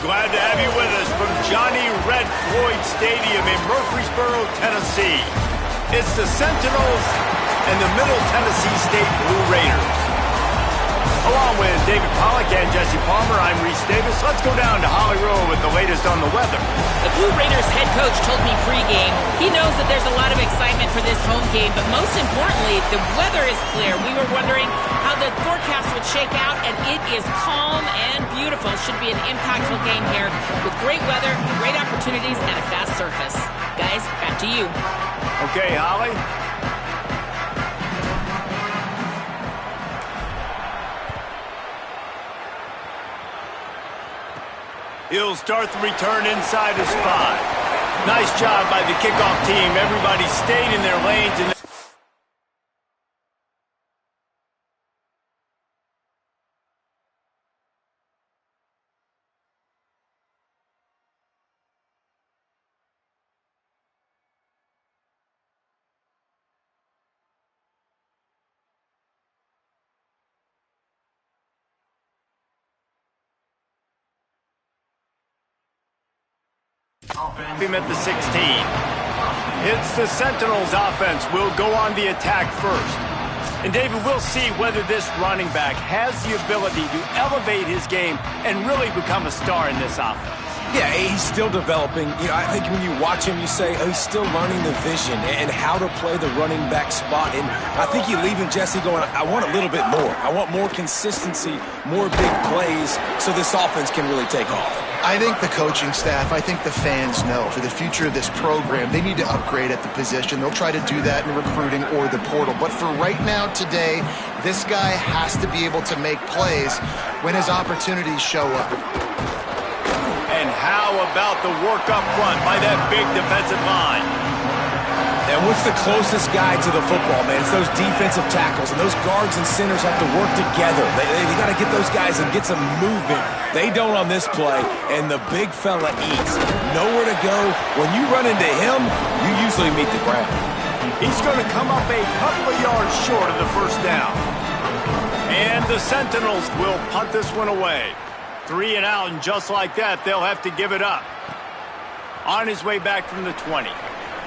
Glad to have you with us from Johnny Red Floyd Stadium in Murfreesboro, Tennessee. It's the Sentinels and the Middle Tennessee State Blue Raiders. Along with David Pollack and Jesse Palmer, I'm Reese Davis. Let's go down to Holly Rowe with the latest on the weather. The Blue Raiders head coach told me pregame he knows that there's a lot of excitement for this home game, but most importantly, the weather is clear. We were wondering how the forecast would shake out, and it is calm and beautiful. Should be an impactful game here with great weather, great opportunities, and a fast surface. Guys, back to you. Okay, Holly. He'll start the return inside his 5. Nice job by the kickoff team. Everybody stayed in their lanes. And him at the 16. It's the Sentinels offense. Will go on the attack first. And David, we'll see whether this running back has the ability to elevate his game and really become a star in this offense. Yeah, he's still developing. You know, I think when you watch him, you say, oh, he's still learning the vision and how to play the running back spot. And I think you're leaving Jesse going, I want a little bit more. I want more consistency, more big plays so this offense can really take off. I think the coaching staff, I think the fans know for the future of this program, they need to upgrade at the position. They'll try to do that in recruiting or the portal. But for right now, today, this guy has to be able to make plays when his opportunities show up. And how about the work up front by that big defensive line? And what's the closest guy to the football, man? It's those defensive tackles, and those guards and centers have to work together. They got to get those guys and get some movement. They don't on this play, and the big fella eats. Nowhere to go. When you run into him, you usually meet the ground. He's going to come up a couple of yards short of the first down. And the Sentinels will punt this one away. 3 and out, and just like that, they'll have to give it up. On his way back from the 20.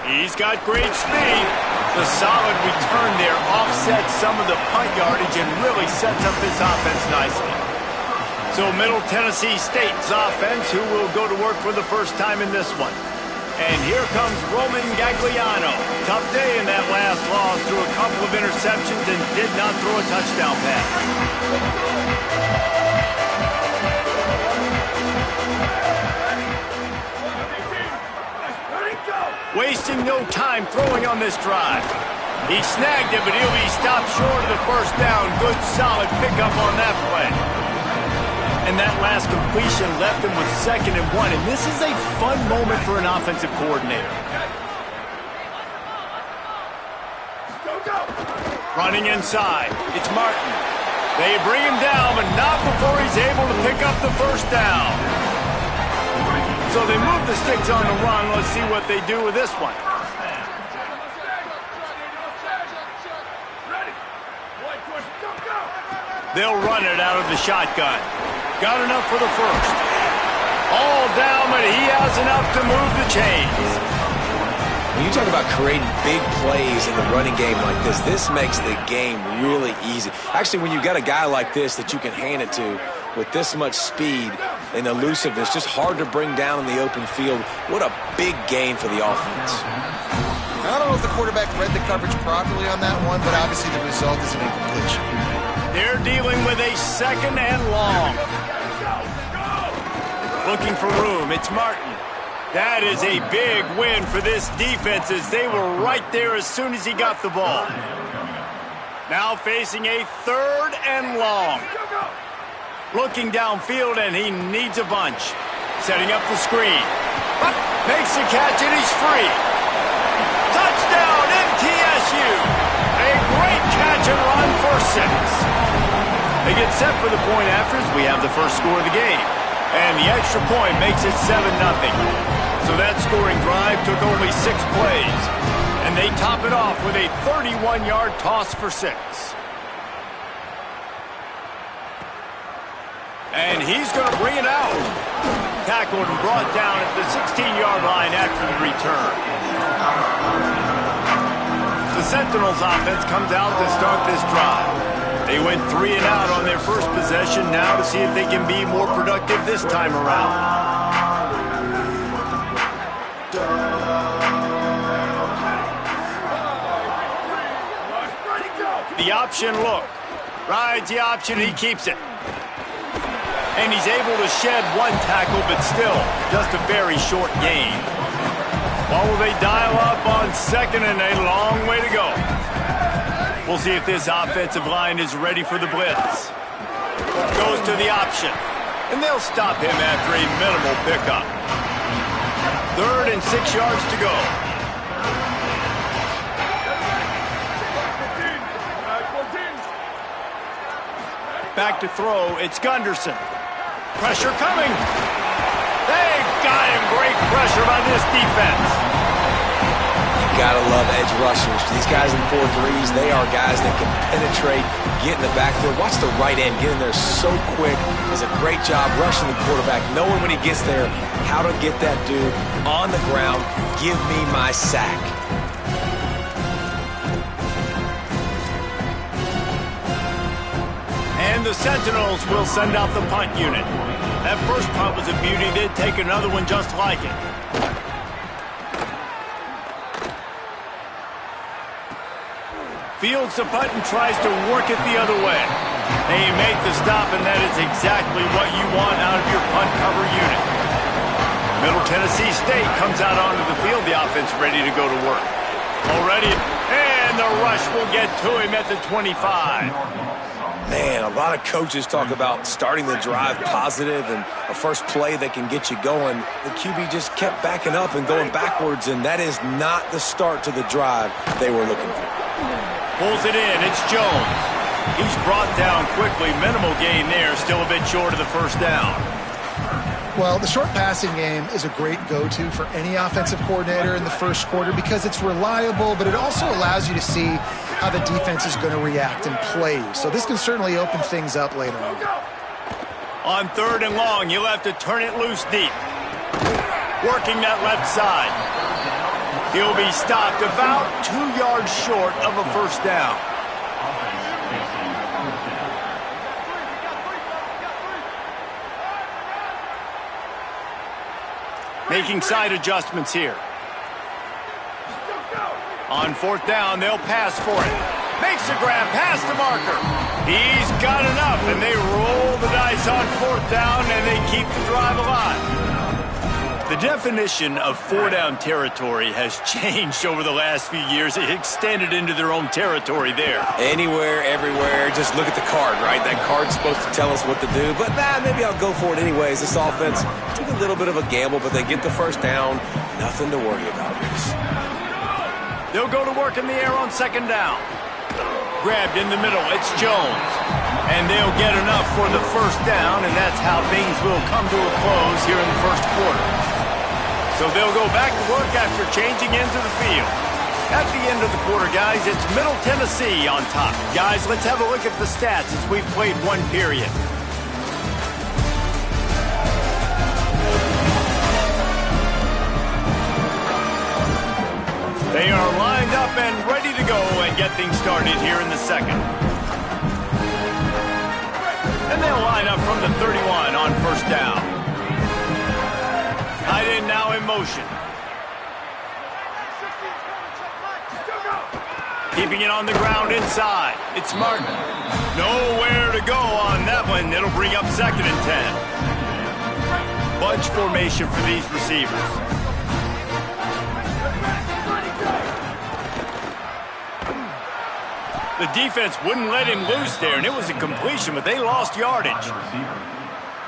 He's got great speed. The solid return there offsets some of the punt yardage and really sets up this offense nicely. So Middle Tennessee State's offense, who will go to work for the first time in this one. And here comes Roman Gagliano. Tough day in that last loss, threw a couple of interceptions and did not throw a touchdown pass. Wasting no time throwing on this drive. He snagged it, but he'll be stopped short of the first down. Good, solid pickup on that play. And that last completion left him with 2nd and 1. And this is a fun moment for an offensive coordinator. Running inside. It's Martin. They bring him down, but not before he's able to pick up the first down. So they move the sticks on the run. Let's see what they do with this one. They'll run it out of the shotgun. Got enough for the first. All down, but he has enough to move the chains. When you talk about creating big plays in the running game like this makes the game really easy. Actually, when you've got a guy like this that you can hand it to with this much speed and elusiveness, just hard to bring down in the open field. What a big gain for the offense. I don't know if the quarterback read the coverage properly on that one, but obviously the result is an incompletion. They're dealing with a 2nd and long. Looking for room. It's Martin. That is a big win for this defense as they were right there as soon as he got the ball. Now facing a 3rd and long. Looking downfield, and he needs a bunch. Setting up the screen. Makes the catch, and he's free. Touchdown, MTSU. A great catch and run for 6. They get set for the point after as we have the first score of the game. And the extra point makes it 7-0. So that scoring drive took only 6 plays. And they top it off with a 31-yard toss for 6. And he's going to bring it out. Tackled and brought down at the 16-yard line after the return. The Sentinels offense comes out to start this drive. They went 3 and out on their first possession, now to see if they can be more productive this time around. The option look. Rides the option, he keeps it. And he's able to shed one tackle, but still just a very short gain. Well, will they dial up on second and a long way to go? We'll see if this offensive line is ready for the blitz. Goes to the option. And they'll stop him after a minimal pickup. 3rd and 6 yards to go. Back to throw, it's Gunderson. Pressure coming. They got him. Great pressure by this defense. You gotta love edge rushers. These guys in 4-3s, they are guys that can penetrate, get in the backfield. Watch the right end get in there so quick. Does a great job rushing the quarterback, knowing when he gets there how to get that dude on the ground. Give me my sack. And the Sentinels will send out the punt unit. That first punt was a beauty. They'd take another one just like it. Fields the punt and tries to work it the other way. They make the stop, and that is exactly what you want out of your punt cover unit. Middle Tennessee State comes out onto the field. The offense ready to go to work. Already, and the rush will get to him at the 25. Man, a lot of coaches talk about starting the drive positive and a first play that can get you going. The QB just kept backing up and going backwards, and that is not the start to the drive they were looking for. Pulls it in. It's Jones. He's brought down quickly. Minimal gain there. Still a bit short of the first down. Well, the short passing game is a great go-to for any offensive coordinator in the first quarter because it's reliable, but it also allows you to see how the defense is going to react and play. So this can certainly open things up later on. On 3rd and long, you'll have to turn it loose deep. Working that left side. He'll be stopped about 2 yards short of a first down. Making side adjustments here. On 4th down, they'll pass for it. Makes a grab past the marker. He's got enough, and they roll the dice on 4th down, and they keep the drive alive. The definition of 4-down territory has changed over the last few years. It extended into their own territory there. Anywhere, everywhere, just look at the card, right? That card's supposed to tell us what to do, but maybe I'll go for it anyways. This offense took a little bit of a gamble, but they get the first down. Nothing to worry about, Reese. They'll go to work in the air on 2nd down. Grabbed in the middle, it's Jones. And they'll get enough for the first down, and that's how things will come to a close here in the first quarter. So they'll go back to work after changing into the field. At the end of the quarter, guys, it's Middle Tennessee on top. Guys, let's have a look at the stats as we've played one period. They are lined up and ready to go and get things started here in the second. And they'll line up from the 31 on first down. Tight end now in motion. Keeping it on the ground inside. It's Martin. Nowhere to go on that one. It'll bring up 2nd and 10. Bunch formation for these receivers. The defense wouldn't let him loose there, and it was a completion, but they lost yardage.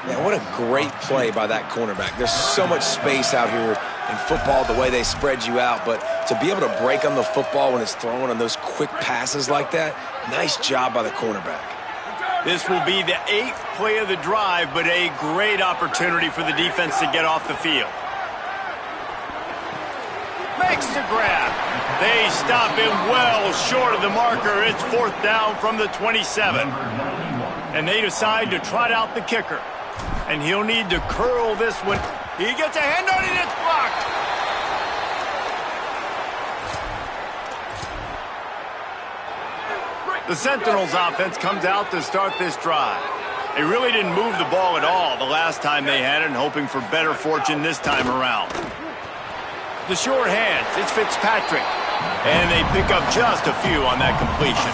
Yeah, what a great play by that cornerback. There's so much space out here in football, the way they spread you out, but to be able to break on the football when it's thrown on those quick passes like that, nice job by the cornerback. This will be the 8th play of the drive, but a great opportunity for the defense to get off the field. Makes the grab. They stop him well short of the marker. It's 4th down from the 27. And they decide to trot out the kicker. And he'll need to curl this one. He gets a hand on it, it's blocked. The Sentinels offense comes out to start this drive. They really didn't move the ball at all the last time they had it, and hoping for better fortune this time around. The short hands, it's Fitzpatrick. And they pick up just a few on that completion.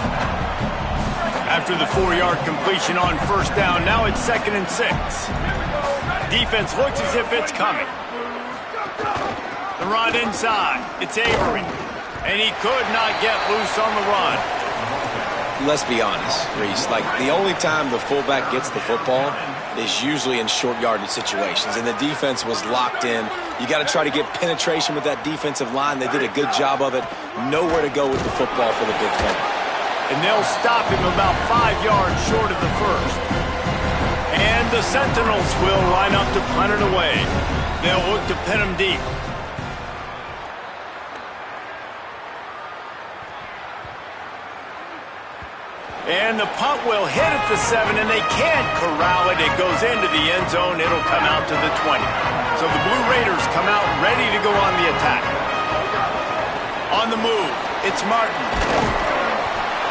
After the 4-yard completion on first down, now it's 2nd and 6. Defense looks as if it's coming. The run inside. It's Avery. And he could not get loose on the run. Let's be honest, Reese. Like, the only time the fullback gets the football is usually in short yardage situations, and the defense was locked in. You got to try to get penetration with that defensive line. They did a good job of it. Nowhere to go with the football for the big fella. And they'll stop him about 5 yards short of the first. And the Sentinels will line up to punt it away. They'll look to pin him deep. And the punt will hit at the 7, and they can't corral it. It goes into the end zone. It'll come out to the 20. So the Blue Raiders come out ready to go on the attack. On the move, it's Martin.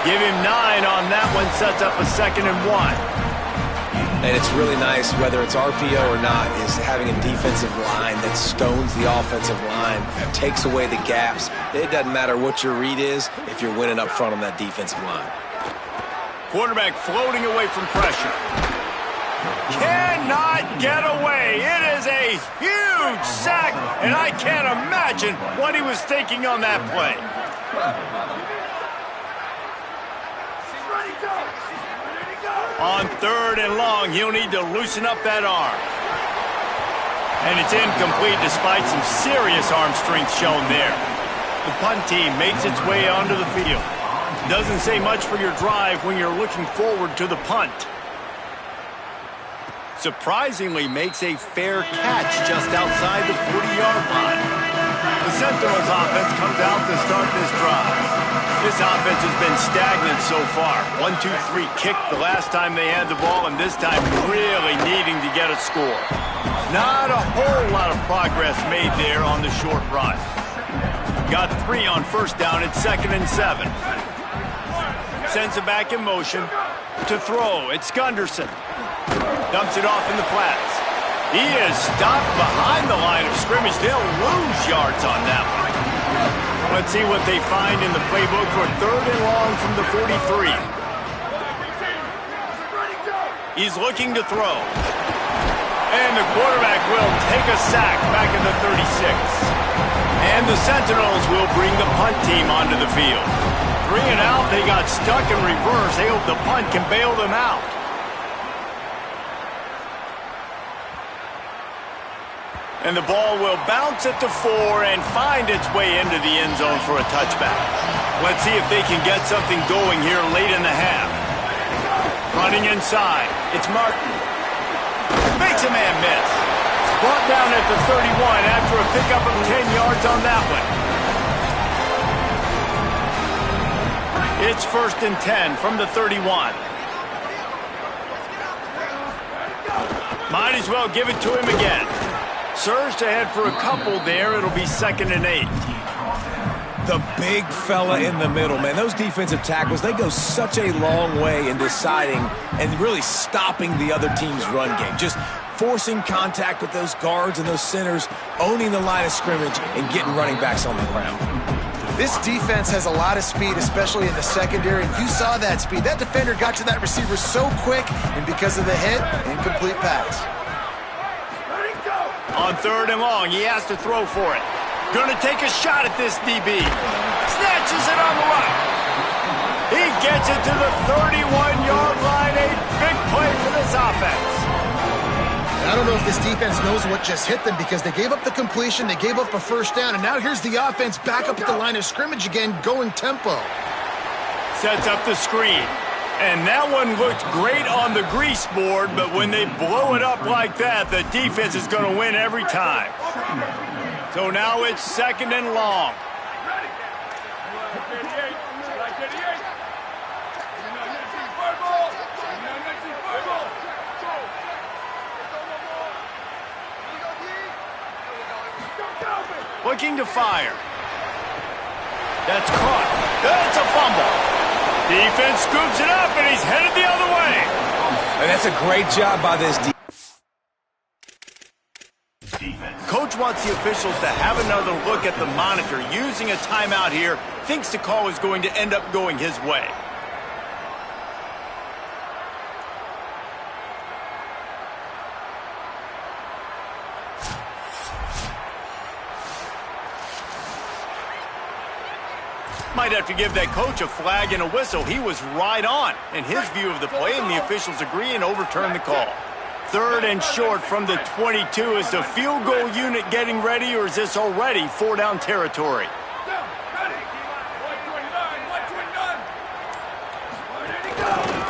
Give him 9 on that one, sets up a 2nd and 1. And it's really nice, whether it's RPO or not, is having a defensive line that stones the offensive line, takes away the gaps. It doesn't matter what your read is if you're winning up front on that defensive line. Quarterback floating away from pressure. Cannot get away. It is a huge sack, and I can't imagine what he was thinking on that play. On 3rd and long, he'll need to loosen up that arm. And it's incomplete despite some serious arm strength shown there. The punt team makes its way onto the field. Doesn't say much for your drive when you're looking forward to the punt. Surprisingly makes a fair catch just outside the 40-yard line. The Sentinels offense comes out to start this drive. This offense has been stagnant so far. 1-2-3 kick the last time they had the ball, and this time really needing to get a score. Not a whole lot of progress made there on the short run. Got 3 on first down at 2nd and 7. Sends it back in motion. To throw, it's Gunderson. Dumps it off in the flats. He is stopped behind the line of scrimmage. They'll lose yards on that one. Let's see what they find in the playbook for 3rd and long from the 43. He's looking to throw. And the quarterback will take a sack back in the 36. And the Sentinels will bring the punt team onto the field. 3 and out, they got stuck in reverse. They hope the punt can bail them out. And the ball will bounce at the 4 and find its way into the end zone for a touchback. Let's see if they can get something going here late in the half. Running inside, it's Martin. Makes a man miss. Brought down at the 31 after a pickup of 10 yards on that one. It's 1st and 10 from the 31. Might as well give it to him again. Surged ahead for a couple there. It'll be 2nd and 8. The big fella in the middle, man. Those defensive tackles, they go such a long way in deciding and really stopping the other team's run game. Just forcing contact with those guards and those centers, owning the line of scrimmage, and getting running backs on the ground. This defense has a lot of speed, especially in the secondary, and you saw that speed. That defender got to that receiver so quick, and because of the hit, incomplete pass. On 3rd and long, he has to throw for it. Gonna take a shot at this DB. Snatches it on the run. He gets it to the 31-yard line. A big play for this offense. I don't know if this defense knows what just hit them because they gave up the completion, they gave up a first down, and now here's the offense back up at the line of scrimmage again, going tempo. Sets up the screen. And that one looked great on the grease board, but when they blow it up like that, the defense is going to win every time. So now it's 2nd and long. looking to fire. That's caught. It's a fumble. Defense scoops it up, and he's headed the other way. And that's a great job by this defense. Coach wants the officials to have another look at the monitor. Using a timeout here, thinks the call is going to end up going his way. Might have to give that coach a flag and a whistle. He was right on in his view of the play, and the officials agree and overturn the call. 3rd and short from the 22. Is the field goal unit getting ready, or is this already 4-down territory?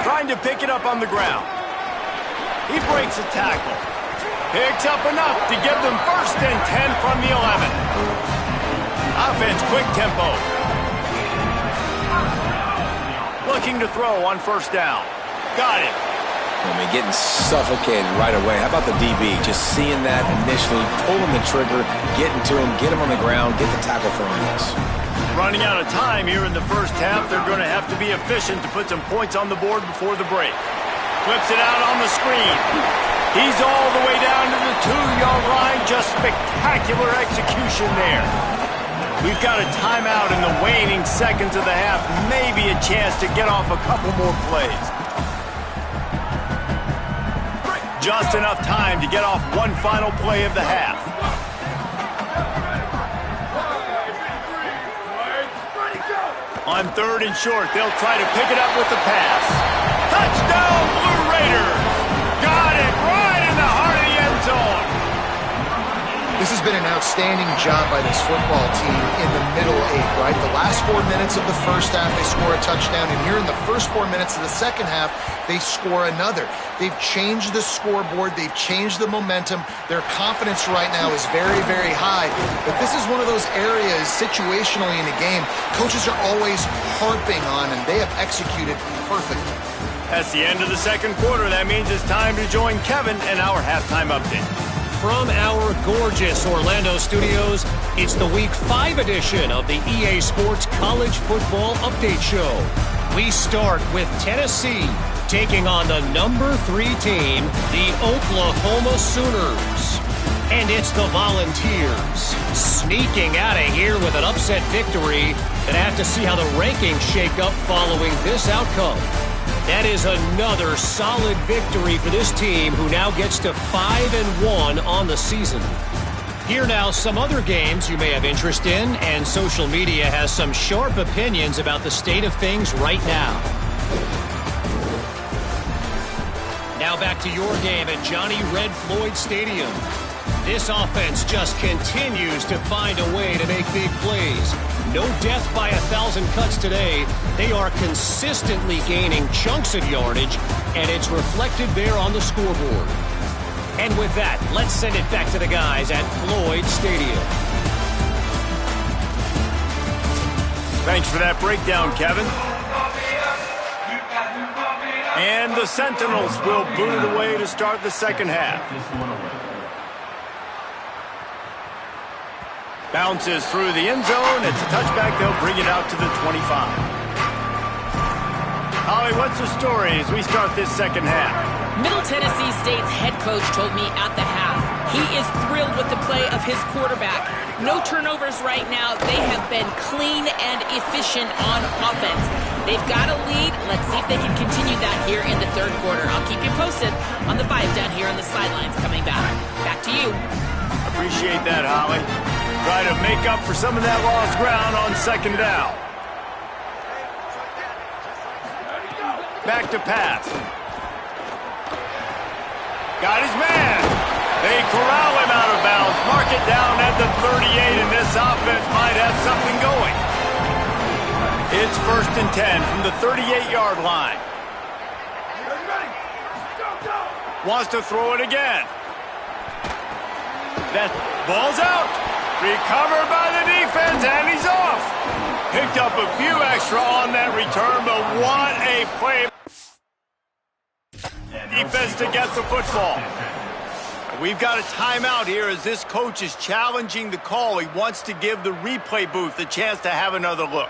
Trying to pick it up on the ground. He breaks a tackle. Picks up enough to give them 1st and 10 from the 11. Offense, quick tempo. Looking to throw on 1st down. Got it. I mean, getting suffocated right away. How about the DB? Just seeing that initially, pulling the trigger, getting to him, get him on the ground, get the tackle for a miss. Running out of time here in the 1st half. They're going to have to be efficient to put some points on the board before the break. Flips it out on the screen. He's all the way down to the 2-yard line. Just spectacular execution there. We've got a timeout in the waning seconds of the half. Maybe a chance to get off a couple more plays. Just enough time to get off one final play of the half. On 3rd and short, they'll try to pick it up with the pass. Touchdown, Blue Raiders! Got it right in the heart of the end zone. This has been an outstanding job by this football team in the middle 8, right? The last 4 minutes of the 1st half, they score a touchdown, and here in the first 4 minutes of the 2nd half, they score another. They've changed the scoreboard. They've changed the momentum. Their confidence right now is very, very high. But this is one of those areas, situationally in a game, coaches are always harping on, and they have executed perfectly. That's the end of the 2nd quarter. That means it's time to join Kevin in our halftime update. From our gorgeous Orlando studios, it's the Week 5 edition of the EA Sports College Football Update Show. We start with Tennessee taking on the number 3 team, the Oklahoma Sooners. And it's the Volunteers sneaking out of here with an upset victory. And have to see how the rankings shake up following this outcome. That is another solid victory for this team, who now gets to 5-1 on the season. Here now, some other games you may have interest in, and social media has some sharp opinions about the state of things right now. Now back to your game at Johnny Red Floyd Stadium. This offense just continues to find a way to make big plays. No death by 1,000 cuts today. They are consistently gaining chunks of yardage, and it's reflected there on the scoreboard. And with that, let's send it back to the guys at Floyd Stadium. Thanks for that breakdown, Kevin. And the Sentinels will boot it away to start the 2nd half. Bounces through the end zone. It's a touchback. They'll bring it out to the 25. Holly, what's the story as we start this 2nd half? Middle Tennessee State's head coach told me at the half he is thrilled with the play of his quarterback. No turnovers right now. They have been clean and efficient on offense. They've got a lead. Let's see if they can continue that here in the 3rd quarter. I'll keep you posted on the vibe down here on the sidelines coming back. Back to you. Appreciate that, Holly. Try to make up for some of that lost ground on 2nd down. Back to pass. Got his man. They corral him out of bounds. Mark it down at the 38, and this offense might have something going. It's 1st and 10 from the 38-yard line. Wants to throw it again. That ball's out. Recovered by the defense, and he's off. Picked up a few extra on that return, but what a play. Defense to get the football. We've got a timeout here as this coach is challenging the call. He wants to give the replay booth a chance to have another look.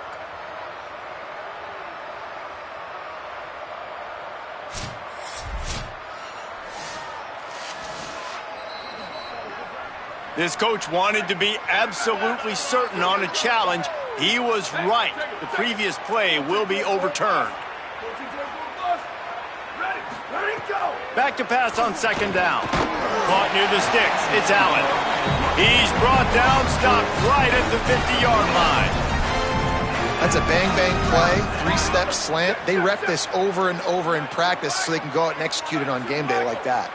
This coach wanted to be absolutely certain on a challenge. He was right. The previous play will be overturned. Back to pass on second down. Caught near the sticks. It's Allen. He's brought down, stopped right at the 50-yard line. That's a bang-bang play, three-step slant. They rep this over and over in practice so they can go out and execute it on game day like that.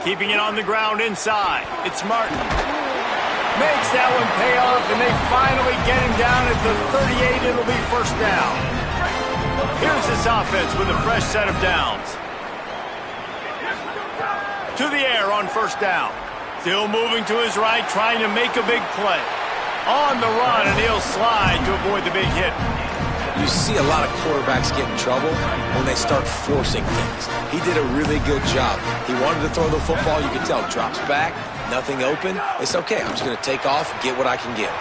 Keeping it on the ground inside. It's Martin. Makes that one pay off, and they finally get him down at the 38. It'll be first down. Here's this offense with a fresh set of downs. To the air on first down. Still moving to his right, trying to make a big play. On the run, and he'll slide to avoid the big hit. You see a lot of quarterbacks get in trouble when they start forcing things. He did a really good job. He wanted to throw the football. You can tell. Drops back, nothing open. It's okay. I'm just going to take off, get what I can get.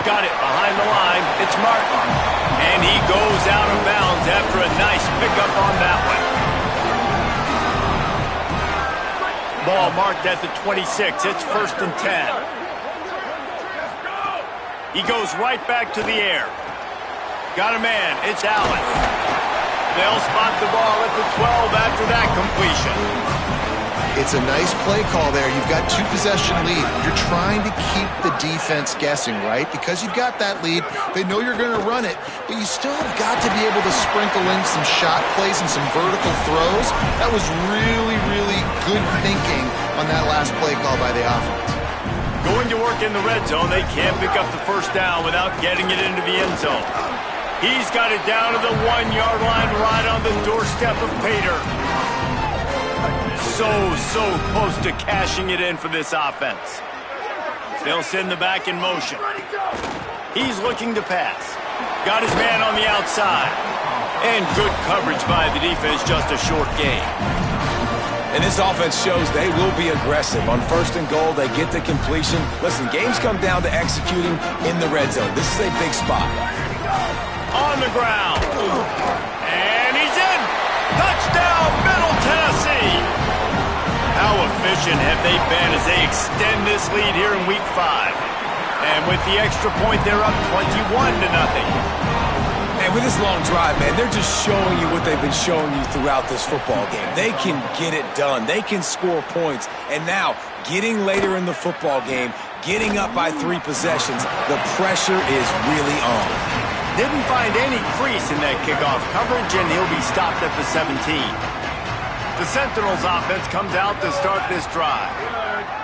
Got it behind the line. It's Martin. And he goes out of bounds after a nice pickup on that one. Ball marked at the 26. It's first and 10. He goes right back to the air. Got a man. It's Allen. They'll spot the ball at the 12 after that completion. It's a nice play call there. You've got two-possession lead. You're trying to keep the defense guessing, right? Because you've got that lead. They know you're going to run it, but you still have got to be able to sprinkle in some shot plays and some vertical throws. That was really, really good thinking on that last play call by the offense. Going to work in the red zone. They can't pick up the first down without getting it into the end zone. He's got it down to the 1-yard line right on the doorstep of Pater. So close to cashing it in for this offense. They'll send the back in motion. He's looking to pass. Got his man on the outside. And good coverage by the defense, just a short gain. And this offense shows they will be aggressive. On first and goal, they get the completion. Listen, games come down to executing in the red zone. This is a big spot. On the ground. And he's in. Touchdown, Middle Tennessee. How efficient have they been as they extend this lead here in Week 5? And with the extra point, they're up 21-0. And with this long drive, man, they're just showing you what they've been showing you throughout this football game. They can get it done. They can score points. And now, getting later in the football game, getting up by 3 possessions, the pressure is really on. Didn't find any crease in that kickoff coverage, and he'll be stopped at the 17. The Sentinels offense comes out to start this drive.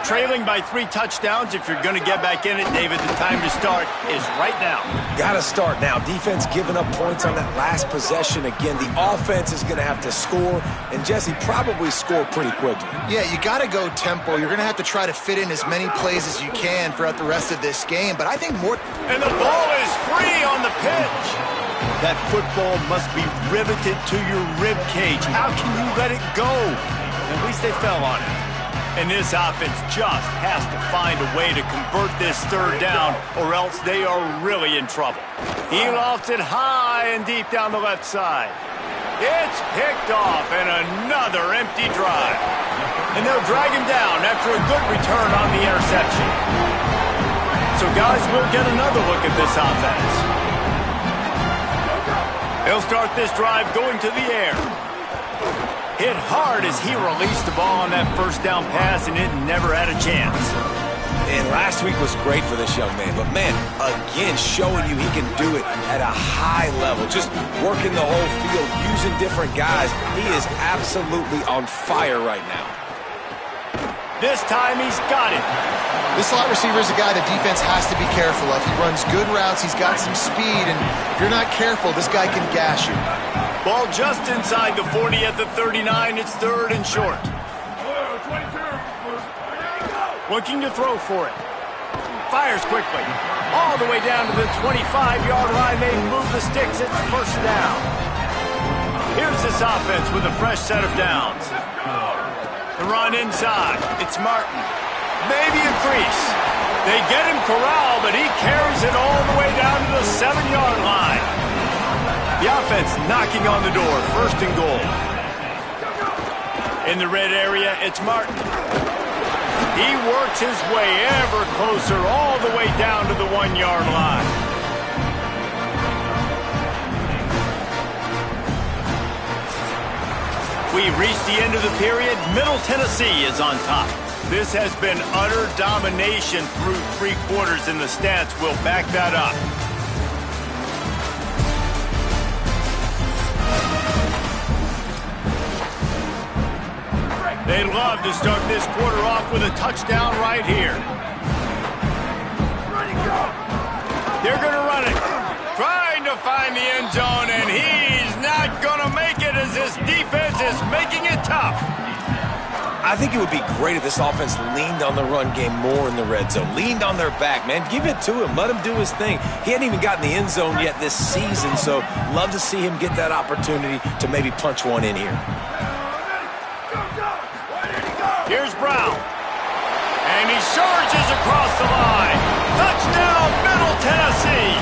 Trailing by 3 touchdowns. If you're going to get back in it, David, the time to start is right now. Got to start now. Defense giving up points on that last possession. Again, the offense is going to have to score, and Jesse probably score pretty quickly. Yeah, you got to go tempo. You're going to have to try to fit in as many plays as you can throughout the rest of this game, but I think more... And the ball is free on the pitch. That football must be riveted to your rib cage. How can you let it go? At least they fell on it. And this offense just has to find a way to convert this third down, or else they are really in trouble. He lofts it high and deep down the left side. It's picked off, and another empty drive. And they'll drag him down after a good return on the interception. So, guys, we'll get another look at this offense. They'll start this drive going to the air. Hit hard as he released the ball on that first down pass, and it never had a chance. And last week was great for this young man. But, man, again, showing you he can do it at a high level. Just working the whole field, using different guys. He is absolutely on fire right now. This time he's got it. This slot receiver is a guy the defense has to be careful of. He runs good routes. He's got some speed. And if you're not careful, this guy can gash you. Ball just inside the 40 at the 39. It's third and short. Looking to throw for it. Fires quickly. All the way down to the 25-yard line. They move the sticks. It's first down. Here's this this offense with a fresh set of downs. The run inside. It's Martin. Maybe a crease. They get him corralled, but he carries it all the way down to the 7-yard line. The offense knocking on the door. First and goal. In the red area, it's Martin. He works his way ever closer all the way down to the 1-yard line. We reach the end of the period. Middle Tennessee is on top. This has been utter domination through 3 quarters, and the stats will back that up. They'd love to start this quarter off with a touchdown right here. They're going to run it. Trying to find the end zone, and he's not going to make it as this defense is making it tough. I think it would be great if this offense leaned on the run game more in the red zone. Leaned on their back, man. Give it to him. Let him do his thing. He hadn't even gotten the end zone yet this season, so love to see him get that opportunity to maybe punch one in here. Here's Brown. And he surges across the line. Touchdown, Middle Tennessee.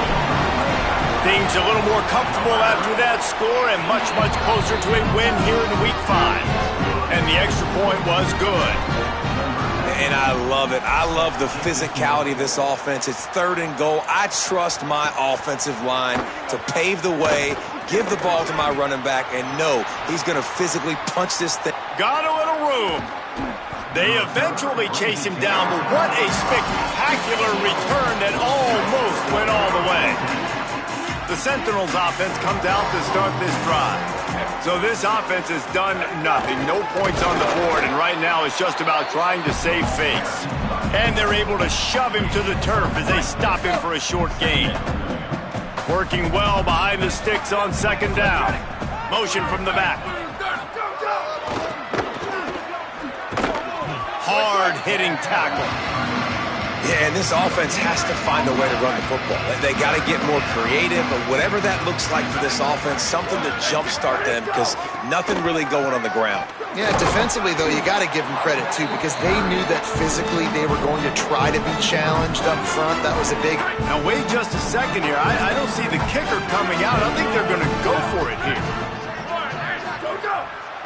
Things a little more comfortable after that score and much, much closer to a win here in Week 5. And the extra point was good. And I love it. I love the physicality of this offense. It's 3rd and goal. I trust my offensive line to pave the way, give the ball to my running back, and know he's going to physically punch this thing. Got a little room. They eventually chase him down, but what a spectacular return that almost went all the way. The Sentinels offense comes out to start this drive. So this offense has done nothing. No points on the board, and right now it's just about trying to save face. And they're able to shove him to the turf as they stop him for a short gain. Working well behind the sticks on 2nd down. Motion from the back. Hard-hitting tackle. Yeah, and this offense has to find a way to run the football. They got to get more creative, but whatever that looks like for this offense, something to jumpstart them because nothing really going on the ground. Yeah, defensively, though, you got to give them credit, too, because they knew that physically they were going to try to be challenged up front. That was a big... Now, wait just a second here. I don't see the kicker coming out. I think they're going to go for it here.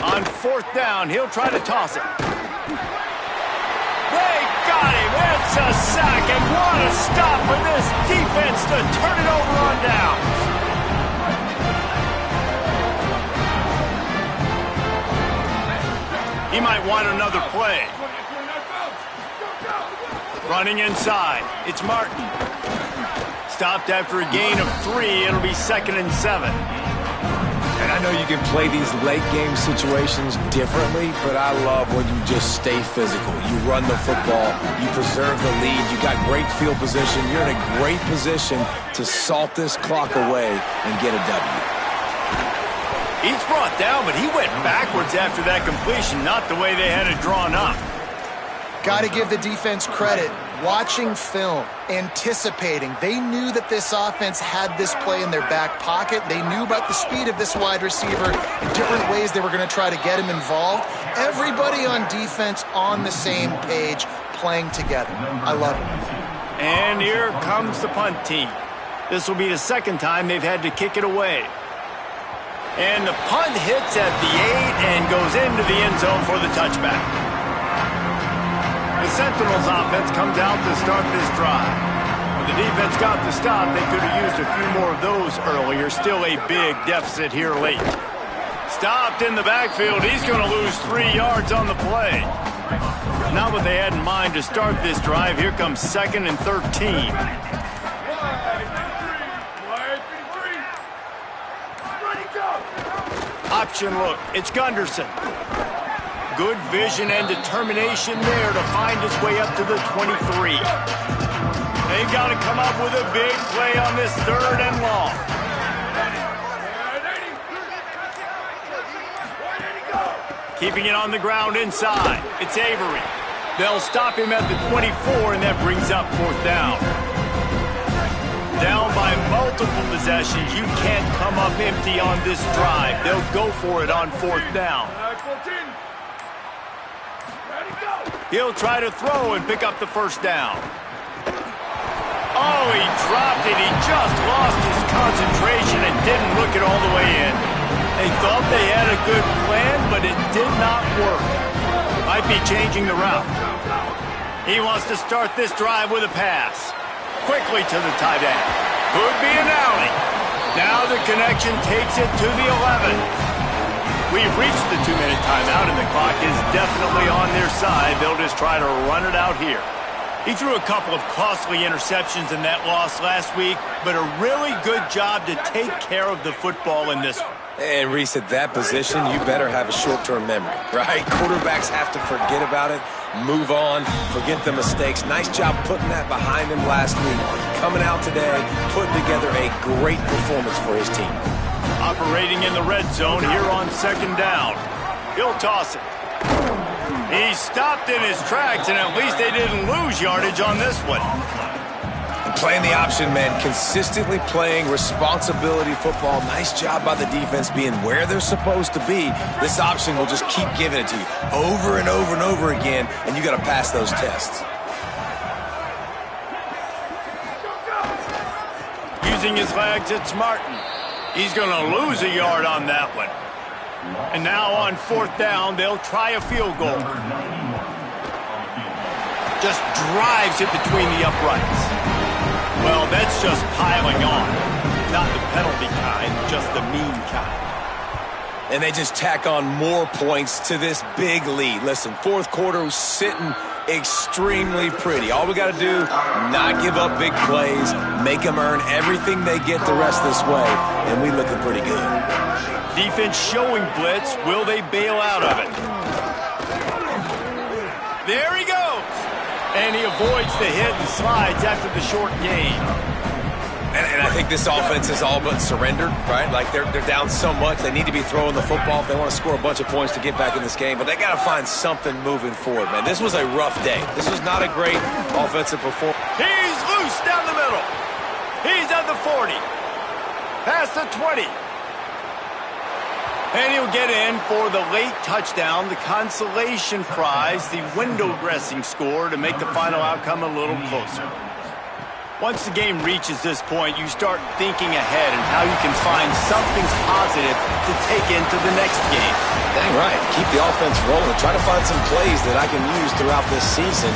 On 4th down, he'll try to toss it. They got him. It's a sack, and what a stop for this defense to turn it over on down. He might want another play. Running inside. It's Martin. Stopped after a gain of 3. It'll be 2nd and 7. And I know you can play these late game situations differently, but I love when you just stay physical. You run the football, you preserve the lead, you got great field position, you're in a great position to salt this clock away and get a W. He's brought down, but he went backwards after that completion, not the way they had it drawn up. Got to give the defense credit. Watching film, anticipating. They knew that this offense had this play in their back pocket. They knew about the speed of this wide receiver and different ways they were going to try to get him involved. Everybody on defense on the same page, playing together. I love it. And here comes the punt team. This will be the 2nd time they've had to kick it away. And the punt hits at the 8 and goes into the end zone for the touchback. The Sentinels offense comes out to start this drive. When the defense got the stop, they could have used a few more of those earlier. Still a big deficit here late. Stopped in the backfield. He's going to lose 3 yards on the play. Not what they had in mind to start this drive. Here comes 2nd and 13. Option look. It's Gunderson. Good vision and determination there to find his way up to the 23. They've got to come up with a big play on this 3rd and long. Keeping it on the ground inside. It's Avery. They'll stop him at the 24, and that brings up 4th down. Down by multiple possessions. You can't come up empty on this drive. They'll go for it on fourth down. He'll try to throw and pick up the first down. Oh, he dropped it. He just lost his concentration and didn't look it all the way in. They thought they had a good plan, but it did not work. Might be changing the route. He wants to start this drive with a pass. Quickly to the tight end. Could be an alley. Now the connection takes it to the 11. We've reached the 2-minute timeout, and the clock is definitely on their side. They'll just try to run it out here. He threw a couple of costly interceptions in that loss last week, but a really good job to take care of the football in this one. And Reese, at that position, you better have a short-term memory, right? Quarterbacks have to forget about it, move on, forget the mistakes. Nice job putting that behind him last week. Coming out today, putting together a great performance for his team. Operating in the red zone here on second down. He'll toss it. He stopped in his tracks, and at least they didn't lose yardage on this one. Playing the option, man, consistently playing responsibility football. Nice job by the defense being where they're supposed to be. This option will just keep giving it to you over and over and over again, and you got to pass those tests. Using his legs, it's Martin. He's going to lose a yard on that one. And now on fourth down, they'll try a field goal. Just drives it between the uprights. Well, that's just piling on. Not the penalty kind, just the mean kind. And they just tack on more points to this big lead. Listen, fourth quarter was sitting extremely pretty. All we got to do, not give up big plays, make them earn everything they get the rest this way, and we looking pretty good. Defense showing blitz. Will they bail out of it? There he goes. And he avoids the hit and slides after the short gain. And I think this offense is all but surrendered, right? Like they're down so much, they need to be throwing the football if they want to score a bunch of points to get back in this game. But they got to find something moving forward, man. This was a rough day. This was not a great offensive performance. He's loose down the middle. He's at the 40. Past the 20. And he'll get in for the late touchdown, the consolation prize, the window dressing score to make the final outcome a little closer. Once the game reaches this point, you start thinking ahead and how you can find something positive to take into the next game. Dang right. Keep the offense rolling. Try to find some plays that I can use throughout this season.